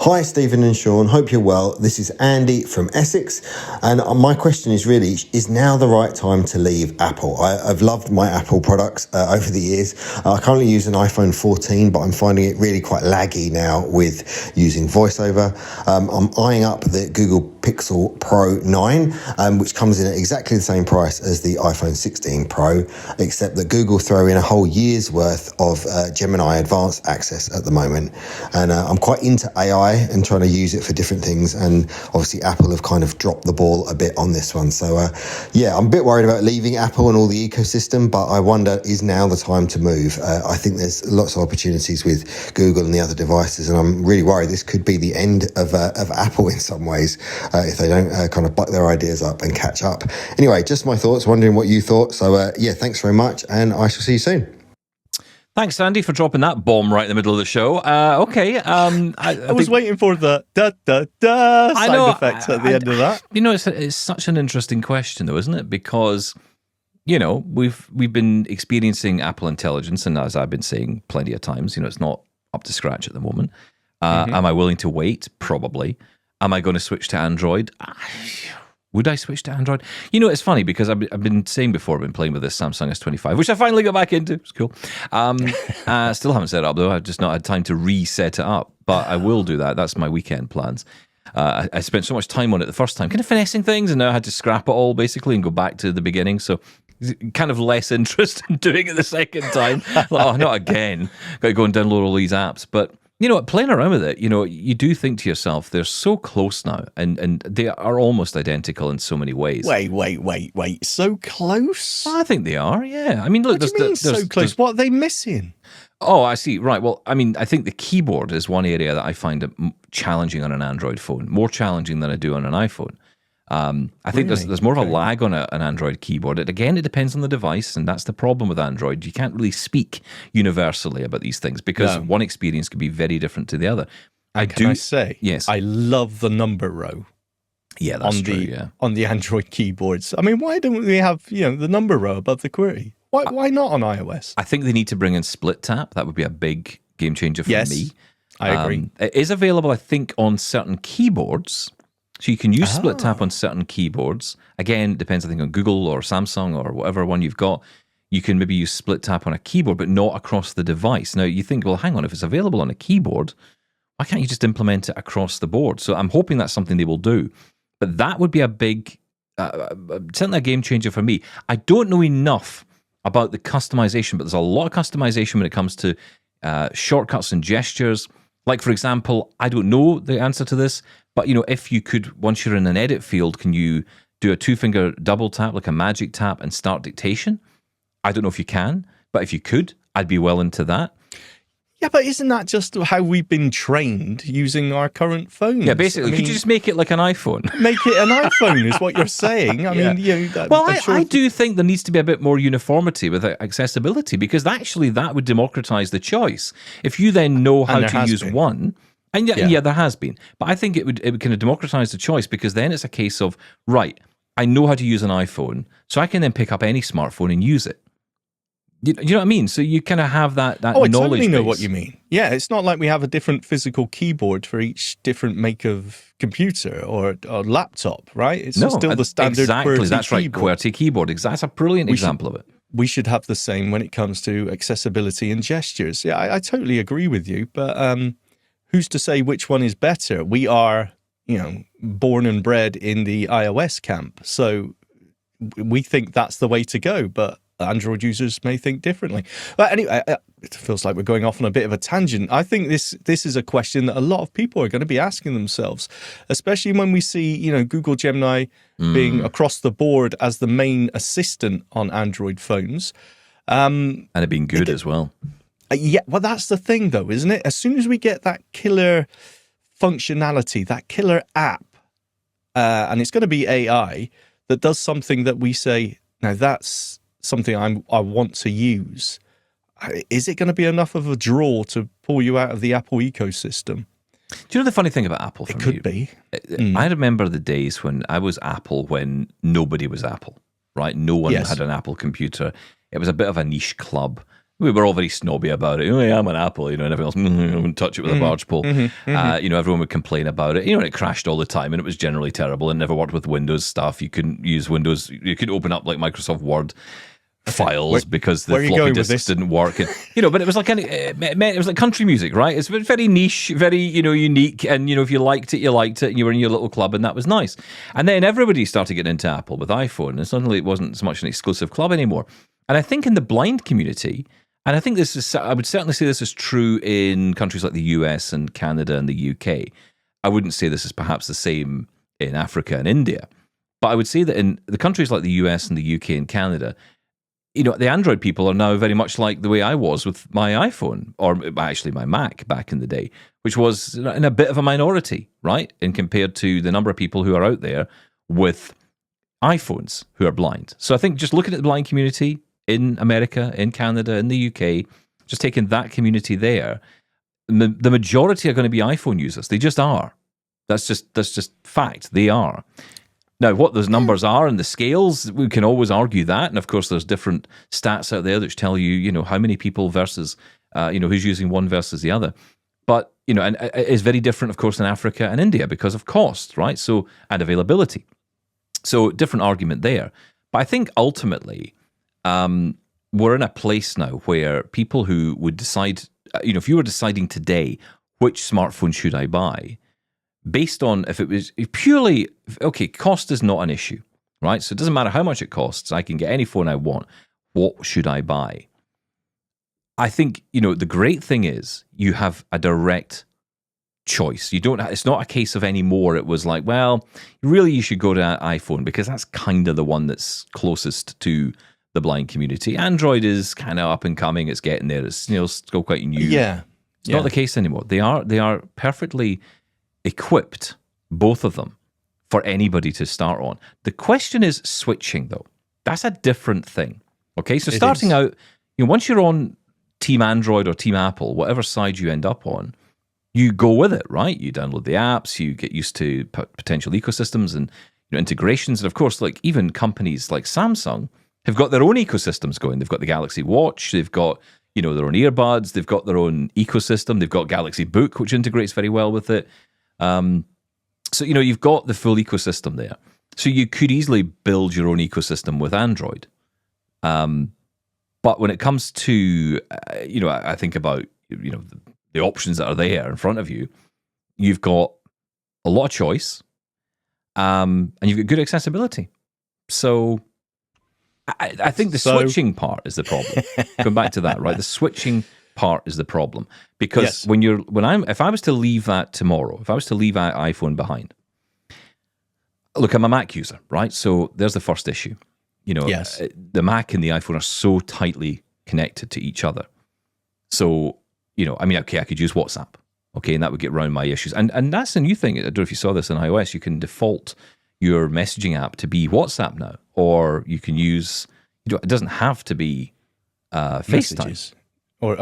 Hi, Stephen and Shaun. Hope you're well. This is Andy from Essex. And my question is really, is now the right time to leave Apple? I've loved my Apple products over the years. I currently use an iPhone 14, but I'm finding it really quite laggy now with using VoiceOver. I'm eyeing up the Google Pixel Pro 9, which comes in at exactly the same price as the iPhone 16 Pro, except that Google throw in a whole year's worth of Gemini advanced access at the moment. And I'm quite into AI and trying to use it for different things, and obviously Apple have kind of dropped the ball a bit on this one. So I'm a bit worried about leaving Apple and all the ecosystem, but I wonder, is now the time to move? I think there's lots of opportunities with Google and the other devices, and I'm really worried this could be the end of Apple in some ways if they don't kind of buck their ideas up and catch up. Anyway, just my thoughts, wondering what you thought. So thanks very much, and I shall see you soon. Thanks, Andy, for dropping that bomb right in the middle of the show. Okay. I was waiting for the da-da-da sound effect at the end of that. You know, it's such an interesting question, though, isn't it? Because, you know, we've been experiencing Apple Intelligence, and as I've been saying plenty of times, you know, it's not up to scratch at the moment. Am I willing to wait? Probably. Am I going to switch to Android? Would I switch to Android? You know, it's funny because I've been saying before, I've been playing with this Samsung S25, which I finally got back into. It's cool. Still haven't set it up, though. I've just not had time to reset it up. But I will do that. That's my weekend plans. I spent so much time on it the first time, kind of finessing things, and now I had to scrap it all, basically, and go back to the beginning. So kind of less interest in doing it the second time. Not again. Got to go and download all these apps. But you know, playing around with it, you know, you do think to yourself, they're so close now, and they are almost identical in so many ways. Wait. So close? I think they are, yeah. I mean, look, what do you mean so close? What are they missing? Oh, I see. Right. Well, I mean, I think the keyboard is one area that I find challenging on an Android phone, more challenging than I do on an iPhone. I think there's more of a lag on an Android keyboard. It depends on the device, and that's the problem with Android. You can't really speak universally about these things because one experience can be very different to the other. I say, yes, I love the number row. Yeah, that's true. On the Android keyboards. I mean, why don't we have the number row above the QWERTY? Why not on iOS? I think they need to bring in split tap. That would be a big game changer for me. I agree. It is available, I think, on certain keyboards. So you can use split tap on certain keyboards. Again, it depends, I think, on Google or Samsung or whatever one you've got. You can maybe use split tap on a keyboard, but not across the device. Now, you think, well, hang on, if it's available on a keyboard, why can't you just implement it across the board? So I'm hoping that's something they will do. But that would be a big, certainly a game changer for me. I don't know enough about the customization, but there's a lot of customization when it comes to shortcuts and gestures. Like, for example, I don't know the answer to this, but, you know, if you could, once you're in an edit field, can you do a 2-finger double tap, like a magic tap, and start dictation? I don't know if you can, but if you could, I'd be well into that. Yeah, but isn't that just how we've been trained using our current phones? Yeah, basically. Could you just make it like an iPhone? Make it an iPhone is what you're saying. I mean, I do think there needs to be a bit more uniformity with accessibility, because actually that would democratize the choice. If you then know how to use one, and yeah, there has been, but I think it would kind of democratize the choice, because then it's a case of, right, I know how to use an iPhone, so I can then pick up any smartphone and use it. You know what I mean? So you kind of have that knowledge I totally know base. what you mean. Yeah, it's not like we have a different physical keyboard for each different make of computer or laptop, right? It's still the standard QWERTY that's right, keyboard. QWERTY keyboard. That's a brilliant example of it. We should have the same when it comes to accessibility and gestures. Yeah, I totally agree with you, but who's to say which one is better? We are, born and bred in the iOS camp, so we think that's the way to go, but Android users may think differently. But anyway, it feels like we're going off on a bit of a tangent. I think this is a question that a lot of people are going to be asking themselves, especially when we see, Google Gemini being across the board as the main assistant on Android phones. And it being good as well. Yeah, well, that's the thing, though, isn't it? As soon as we get that killer functionality, that killer app, and it's going to be AI that does something that we say, now that's something I want to use. Is it going to be enough of a draw to pull you out of the Apple ecosystem? Do you know the funny thing about Apple? It could be. I remember the days when I was Apple, when nobody was Apple, right? No one had an Apple computer. It was a bit of a niche club. we were all very snobby about it. Oh, yeah, I'm an Apple, and everyone else wouldn't touch it with a barge pole. Everyone would complain about it. And it crashed all the time, and it was generally terrible. And never worked with Windows stuff. You couldn't use Windows. You could open up like Microsoft Word files because the floppy disks didn't work. And, but it was like it was like country music, right? It's very niche, very unique. And if you liked it, you liked it, and you were in your little club, and that was nice. And then everybody started getting into Apple with iPhone, and suddenly it wasn't so much an exclusive club anymore. And I think in the blind community, and I think I would certainly say this is true in countries like the US and Canada and the UK. I wouldn't say this is perhaps the same in Africa and India, but I would say that in the countries like the US and the UK and Canada, the Android people are now very much like the way I was with my iPhone, or actually my Mac back in the day, which was in a bit of a minority, right? And compared to the number of people who are out there with iPhones who are blind. So I think just looking at the blind community in America, in Canada, in the UK, just taking that community there, the majority are going to be iPhone users. They just are. That's just fact. They are. Now, what those numbers are and the scales, we can always argue that. And of course, there's different stats out there that tell you, how many people versus, who's using one versus the other. But, and it's very different, of course, in Africa and India because of cost, right? So, and availability. So, different argument there. But I think ultimately, we're in a place now where people who would decide, if you were deciding today, which smartphone should I buy? Based on if it was purely, okay, cost is not an issue, right? So it doesn't matter how much it costs. I can get any phone I want. What should I buy? I think, the great thing is you have a direct choice. It's not a case of anymore. It was like, well, really you should go to iPhone because that's kind of the one that's closest to the blind community. Android is kind of up and coming. It's getting there. It's still quite new. Yeah. It's not the case anymore. They are perfectly equipped, both of them, for anybody to start on. The question is switching, though. That's a different thing. Okay, so starting out, once you're on Team Android or Team Apple, whatever side you end up on, you go with it, right? You download the apps, you get used to potential ecosystems and integrations, and of course, like even companies like Samsung have got their own ecosystems going. They've got the Galaxy Watch, they've got their own earbuds, they've got their own ecosystem, they've got Galaxy Book, which integrates very well with it. So, you've got the full ecosystem there. So you could easily build your own ecosystem with Android. But when it comes to, I think about, the options that are there in front of you, you've got a lot of choice, and you've got good accessibility. So I think the switching part is the problem. Going back to that, right? The switching part is the problem because if I was to leave that tomorrow, if I was to leave that iPhone behind, look, I'm a Mac user, right? So there's the first issue. The Mac and the iPhone are so tightly connected to each other. So, okay, I could use WhatsApp, okay, and that would get around my issues. And that's a new thing. I don't know if you saw this in iOS. You can default your messaging app to be WhatsApp now, or you can use, it doesn't have to be FaceTime. Messages. Or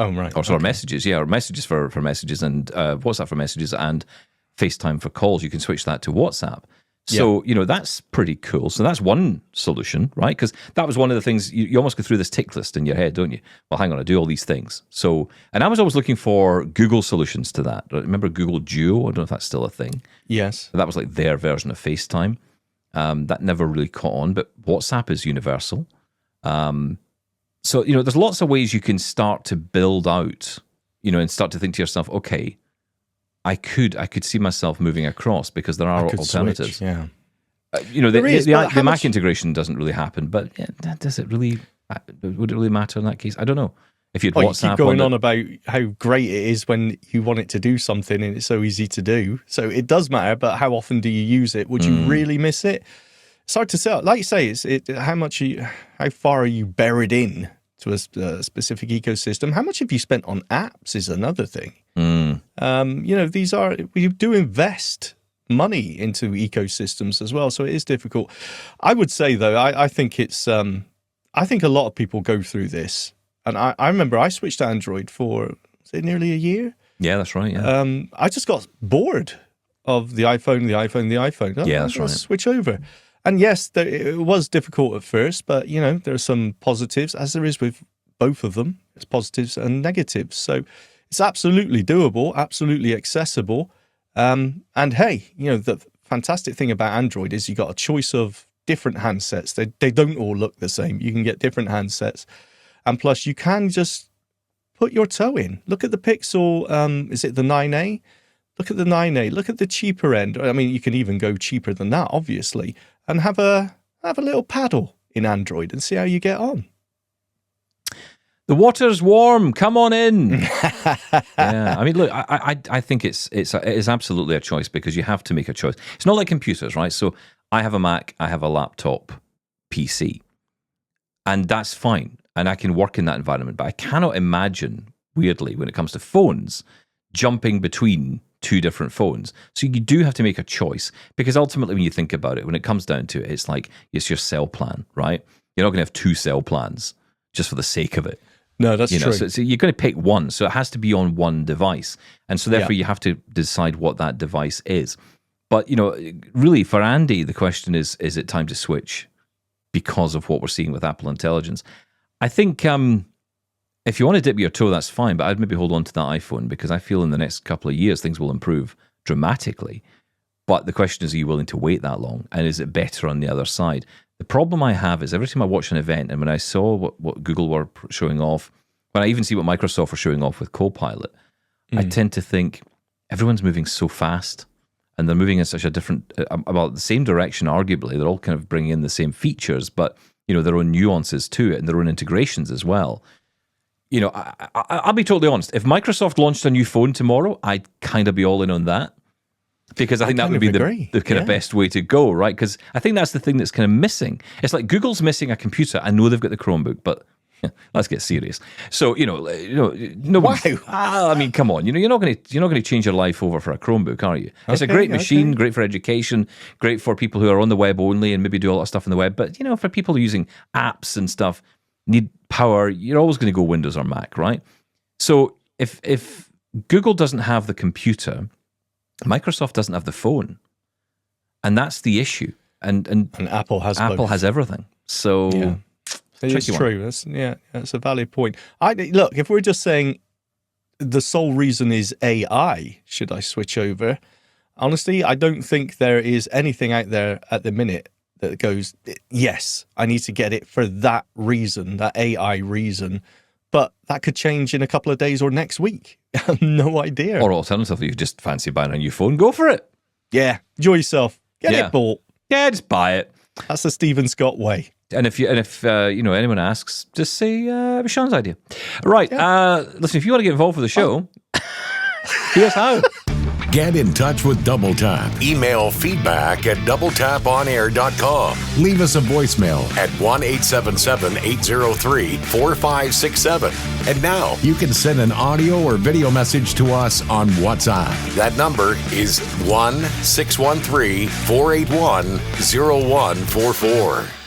messages, or messages for messages and WhatsApp for messages and FaceTime for calls. You can switch that to WhatsApp. So, that's pretty cool. So that's one solution, right? Because that was one of the things, you almost go through this tick list in your head, don't you? Well, hang on, I do all these things. So, and I was always looking for Google solutions to that. Remember Google Duo? I don't know if that's still a thing. Yes. That was like their version of FaceTime. That never really caught on, but WhatsApp is universal. So, there's lots of ways you can start to build out, and start to think to yourself, okay, I could see myself moving across because there are alternatives. Switch, yeah. The Mac integration doesn't really happen, but does it really? Would it really matter in that case? I don't know. If you'd WhatsApp, you keep going on about how great it is when you want it to do something and it's so easy to do. So it does matter, but how often do you use it? Would you really miss it? It's hard to tell. Like you say, how far are you buried in to a specific ecosystem? How much have you spent on apps is another thing. We do invest money into ecosystems as well, so it is difficult. I would say though, I think it's, I think a lot of people go through this, and I remember I switched to Android for nearly a year. Yeah, that's right. Yeah, I just got bored of the iPhone. Yeah, that's right. Switch over. And yes, it was difficult at first, but there are some positives, as there is with both of them. It's positives and negatives. So it's absolutely doable, absolutely accessible. And hey, the fantastic thing about Android is you got a choice of different handsets. They don't all look the same. You can get different handsets. And plus, you can just put your toe in. Look at the Pixel, is it the 9A? Look at the 9A. Look at the cheaper end. I mean, you can even go cheaper than that, obviously, and have a little paddle in Android and see how you get on. The water's warm. Come on in. Yeah, I mean, look, I think it is absolutely a choice because you have to make a choice. It's not like computers, right? So I have a Mac, I have a laptop PC, and that's fine, and I can work in that environment. But I cannot imagine, weirdly, when it comes to phones, jumping between two different phones. So you do have to make a choice because ultimately, when you think about it, when it comes down to it, it's like it's your cell plan, right? You're not going to have two cell plans just for the sake of it. No, that's true. So you're going to pick one. So it has to be on one device. And so therefore you have to decide what that device is. But, really for Andy, the question is it time to switch because of what we're seeing with Apple Intelligence? I think if you want to dip your toe, that's fine. But I'd maybe hold on to that iPhone because I feel in the next couple of years, things will improve dramatically. But the question is, are you willing to wait that long? And is it better on the other side? The problem I have is every time I watch an event and when I saw what Google were showing off, when I even see what Microsoft were showing off with Copilot, I tend to think everyone's moving so fast and they're moving in such a different, about the same direction, arguably. They're all kind of bringing in the same features, but, their own nuances to it and their own integrations as well. I'll be totally honest. If Microsoft launched a new phone tomorrow, I'd kind of be all in on that. Because I think that would be the kind of best way to go, right? Because I think that's the thing that's kind of missing. It's like Google's missing a computer. I know they've got the Chromebook, but let's get serious. So no. Wow. I mean, come on. You're not going to change your life over for a Chromebook, are you? It's a great machine, great for education, great for people who are on the web only and maybe do a lot of stuff on the web. But for people using apps and stuff, need power. You're always going to go Windows or Mac, right? So if Google doesn't have the computer, Microsoft doesn't have the phone, and that's the issue. And Apple has everything. So it's true. That's a valid point. Look, if we're just saying the sole reason is AI, should I switch over? Honestly, I don't think there is anything out there at the minute that goes, yes, I need to get it for that reason, that AI reason. But that could change in a couple of days or next week. I have no idea. Or alternatively, you just fancy buying a new phone, go for it. Yeah, enjoy yourself. Get it bought. Yeah, just buy it. That's the Stephen Scott way. And if anyone asks, just say it was Sean's idea. Right. Yeah. Listen, if you want to get involved with the show, here's how. Get in touch with Double Tap. Email feedback@doubletaponair.com. Leave us a voicemail at 1-877-803-4567. And now you can send an audio or video message to us on WhatsApp. That number is 1-613-481-0144.